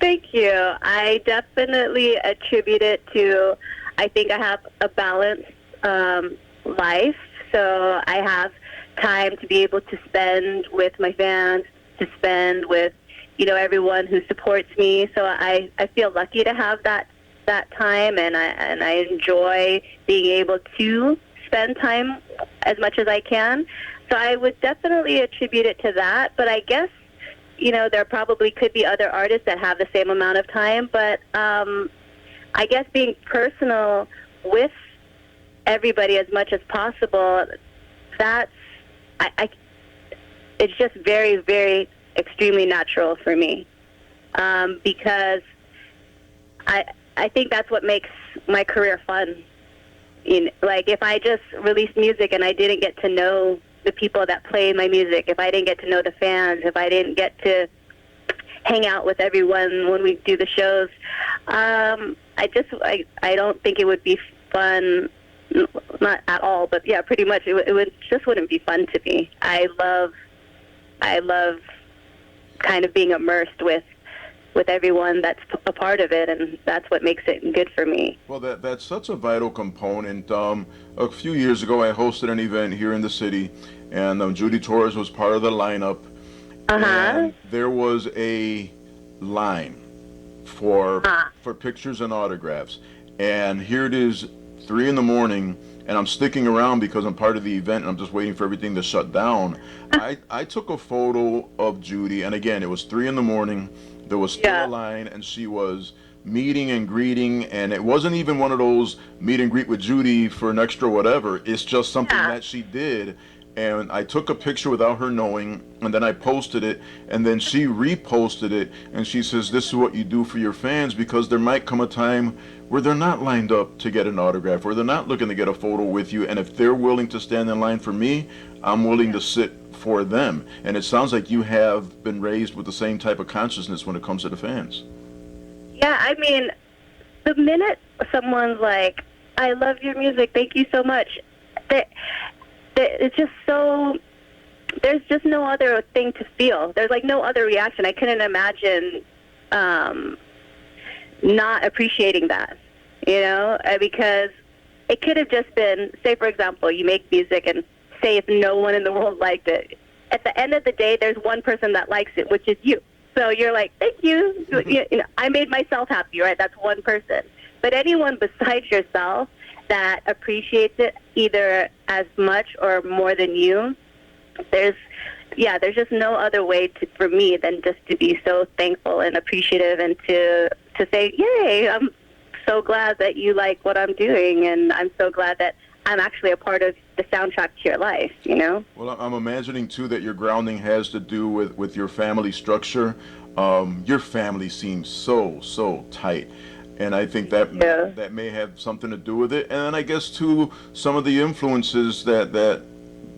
Thank you. I definitely attribute it to, I think I have a balanced life. So I have time to be able to spend with my fans, to spend with, everyone who supports me. So I feel lucky to have that time, and I enjoy being able to spend time as much as I can. So I would definitely attribute it to that. But I guess, there probably could be other artists that have the same amount of time. But I guess being personal with everybody as much as possible, that's, it's just very, very extremely natural for me, because I think that's what makes my career fun. Like, if I just released music and I didn't get to know the people that play my music, if I didn't get to know the fans, if I didn't get to hang out with everyone when we do the shows, I don't think it would be fun. Not at all, but yeah, pretty much. It would just wouldn't be fun to me. I love kind of being immersed with everyone that's a part of it, and that's what makes it good for me. Well, that's such a vital component. A few years ago, I hosted an event here in the city, and Judy Torres was part of the lineup. And there was a line for pictures and autographs, and here it is, 3 in the morning, and I'm sticking around because I'm part of the event and I'm just waiting for everything to shut down. I took a photo of Judy, and again, it was 3 in the morning. There was still a line, and she was meeting and greeting, and it wasn't even one of those meet and greet with Judy for an extra whatever. It's just something that she did, and I took a picture without her knowing, and then I posted it, and then she reposted it, and she says, this is what you do for your fans, because there might come a time where they're not lined up to get an autograph, or they're not looking to get a photo with you, and if they're willing to stand in line for me, I'm willing to sit for them. And it sounds like you have been raised with the same type of consciousness when it comes to the fans. Yeah, I mean, the minute someone's like, I love your music, thank you so much, it's just so, there's just no other thing to feel. There's like no other reaction. I couldn't imagine not appreciating that, because it could have just been, say, for example, you make music and say if no one in the world liked it. At the end of the day, there's one person that likes it, which is you. So you're like, thank you. I made myself happy, right? That's one person. But anyone besides yourself that appreciates it either as much or more than you, there's just no other way for me than just to be so thankful and appreciative, and to say, yay, I'm so glad that you like what I'm doing, and I'm so glad that I'm actually a part of the soundtrack to your life, Well, I'm imagining, too, that your grounding has to do with your family structure. Your family seems so tight. And I think that may have something to do with it. And I guess, too, some of the influences that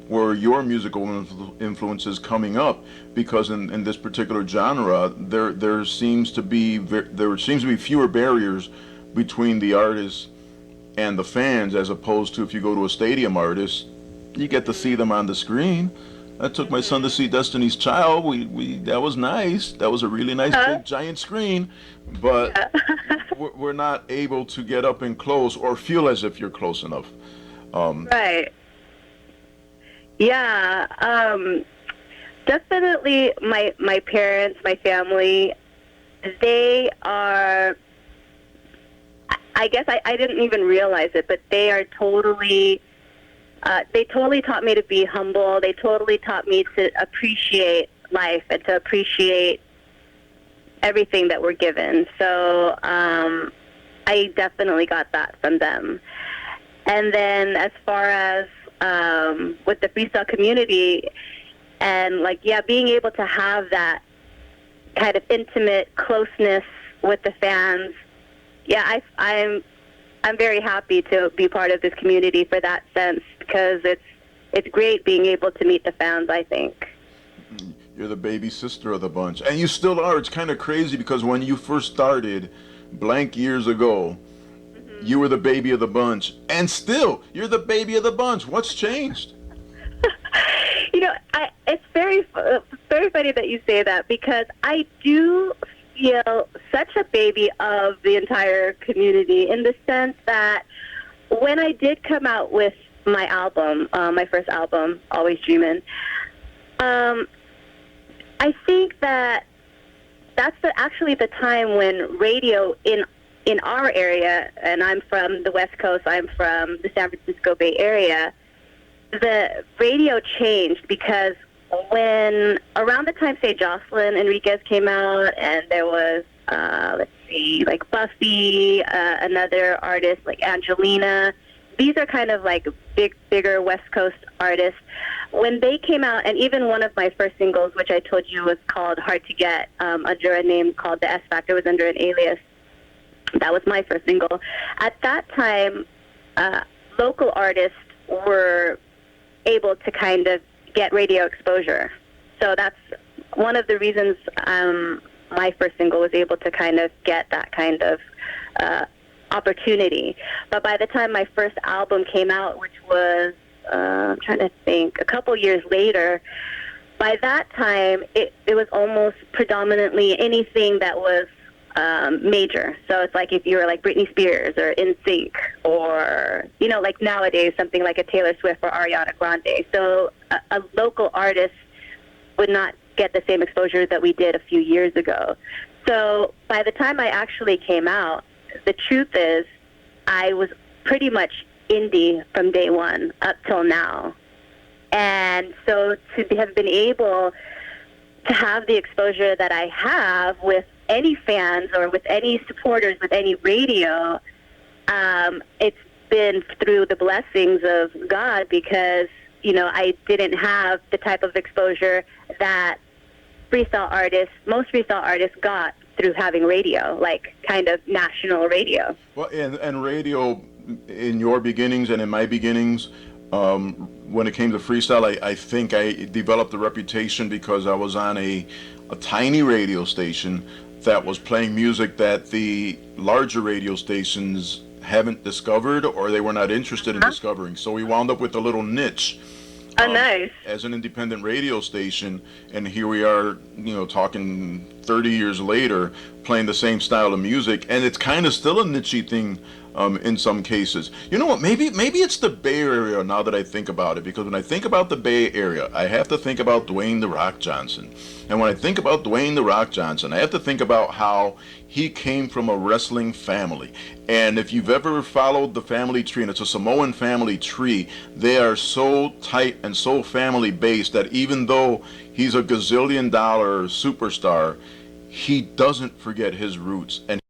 were your musical influences coming up, because in this particular genre, there seems to be fewer barriers between the artists and the fans, as opposed to if you go to a stadium artist, you get to see them on the screen. I took my son to see Destiny's Child. We that was nice. That was a really nice big giant screen, but we're not able to get up and close or feel as if you're close enough. Right. Yeah. Definitely my parents, my family, they are, I guess I didn't even realize it, but they are totally, they totally taught me to be humble. They totally taught me to appreciate life and to appreciate everything that we're given. So I definitely got that from them. And then as far as with the freestyle community, and being able to have that kind of intimate closeness with the fans, I'm very happy to be part of this community for that sense, because it's great being able to meet the fans, I think. You're the baby sister of the bunch, and you still are. It's kind of crazy because when you first started, blank years ago, you were the baby of the bunch, and still you're the baby of the bunch. What's changed? It's very funny that you say that, because I do feel such a baby of the entire community in the sense that when I did come out with my album, my first album, Always Dreamin', I think that that's actually the time when radio in our area, and I'm from the West Coast, I'm from the San Francisco Bay Area, the radio changed because when around the time, say, Jocelyn Enriquez came out, and there was, let's see, like Buffy, another artist like Angelina. These are kind of like bigger West Coast artists. When they came out, and even one of my first singles, which I told you was called Hard to Get, under a name called The S Factor, was under an alias. That was my first single. At that time, local artists were able to kind of get radio exposure. So that's one of the reasons my first single was able to kind of get that kind of opportunity. But by the time my first album came out, which was, I'm trying to think, a couple years later, by that time it was almost predominantly anything that was major. So it's like if you were like Britney Spears or NSYNC or, you know, like nowadays something like a Taylor Swift or Ariana Grande. So a local artist would not get the same exposure that we did a few years ago. So by the time I actually came out, the truth is I was pretty much indie from day one up till now. And so to have been able to have the exposure that I have with any fans or with any supporters with any radio, it's been through the blessings of God because, you know, I didn't have the type of exposure that most freestyle artists got through having radio, like kind of national radio. Well, and radio in your beginnings and in my beginnings, when it came to freestyle, I think I developed a reputation because I was on a tiny radio station that was playing music that the larger radio stations haven't discovered or they were not interested in discovering. So we wound up with a little niche. Nice. As an independent radio station, and here we are, you know, talking 30 years later, playing the same style of music, and it's kind of still a niche thing in some cases. You know what? Maybe it's the Bay Area now that I think about it, because when I think about the Bay Area, I have to think about Dwayne "The Rock" Johnson. And when I think about Dwayne "The Rock" Johnson, I have to think about how he came from a wrestling family. And if you've ever followed the family tree, and it's a Samoan family tree, they are so tight and so family based that even though he's a gazillion-dollar superstar, he doesn't forget his roots. And